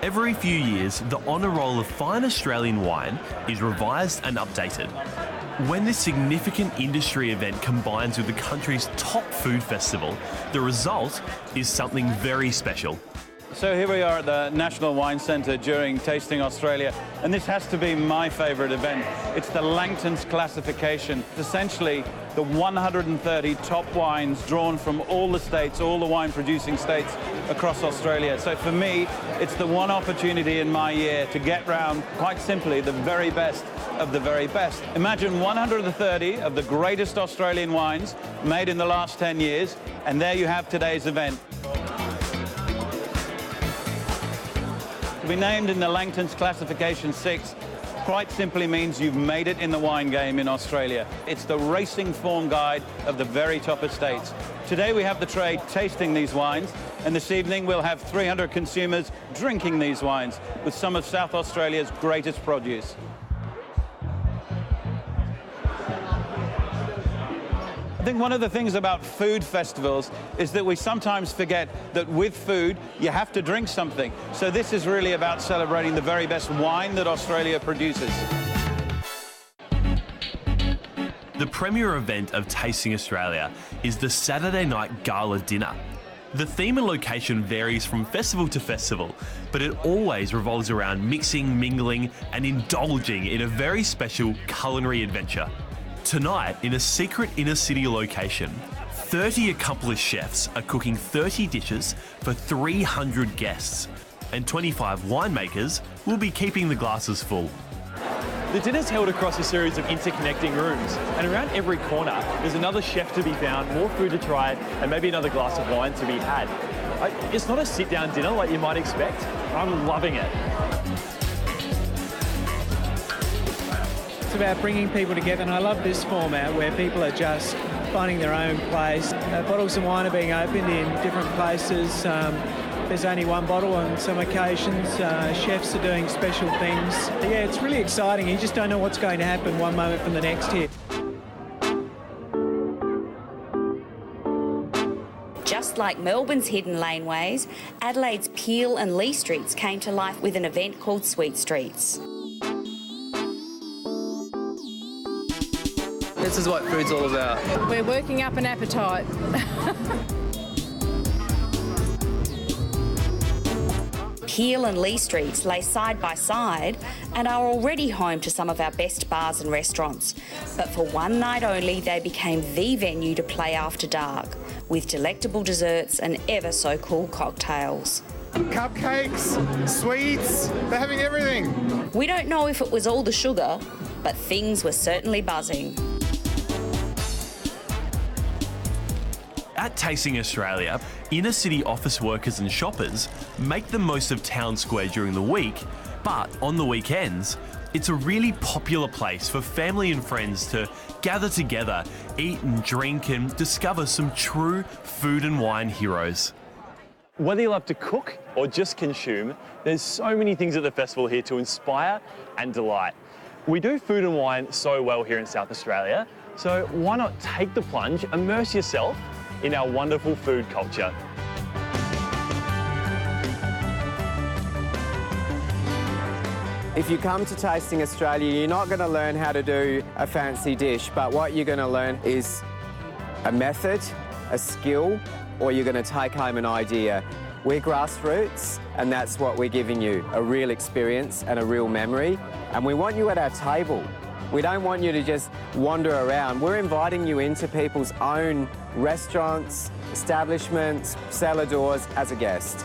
Every few years, the honour roll of fine Australian wine is revised and updated. When this significant industry event combines with the country's top food festival, the result is something very special. So here we are at the National Wine Centre during Tasting Australia, and this has to be my favourite event. It's the Langton's classification. It's essentially the 130 top wines drawn from all the states, all the wine-producing states across Australia. So for me, it's the one opportunity in my year to get round, quite simply, the very best of the very best. Imagine 130 of the greatest Australian wines made in the last 10 years, and there you have today's event. To be named in the Langton's Classification 6 quite simply means you've made it in the wine game in Australia. It's the racing form guide of the very top estates. Today we have the trade tasting these wines, and this evening we'll have 300 consumers drinking these wines with some of South Australia's greatest produce. I think one of the things about food festivals is that we sometimes forget that with food, you have to drink something. So this is really about celebrating the very best wine that Australia produces. The premier event of Tasting Australia is the Saturday night gala dinner. The theme and location varies from festival to festival, but it always revolves around mixing, mingling, and indulging in a very special culinary adventure. Tonight, in a secret inner-city location, 30 accomplished chefs are cooking 30 dishes for 300 guests, and 25 winemakers will be keeping the glasses full. The dinner's held across a series of interconnecting rooms, and around every corner there's another chef to be found, more food to try, and maybe another glass of wine to be had. It's not a sit-down dinner like you might expect. I'm loving it. It's about bringing people together, and I love this format where people are just finding their own place. Bottles of wine are being opened in different places. There's only one bottle on some occasions. Chefs are doing special things. Yeah, it's really exciting. You just don't know what's going to happen one moment from the next here. Just like Melbourne's hidden laneways, Adelaide's Peel and Lee Streets came to life with an event called Sweet Streets. This is what food's all about. We're working up an appetite. Peel and Lee Streets lay side by side and are already home to some of our best bars and restaurants. But for one night only, they became the venue to play after dark, with delectable desserts and ever so cool cocktails. Cupcakes, sweets, they're having everything. We don't know if it was all the sugar, but things were certainly buzzing. At Tasting Australia, inner-city office workers and shoppers make the most of Town Square during the week, but on the weekends, it's a really popular place for family and friends to gather together, eat and drink, and discover some true food and wine heroes. Whether you love to cook or just consume, there's so many things at the festival here to inspire and delight. We do food and wine so well here in South Australia, so why not take the plunge, immerse yourself in our wonderful food culture. If you come to Tasting Australia, you're not going to learn how to do a fancy dish, but what you're going to learn is a method, a skill, or you're going to take home an idea. We're grassroots, and that's what we're giving you, a real experience and a real memory. And we want you at our table. We don't want you to just wander around. We're inviting you into people's own restaurants, establishments, cellar doors as a guest.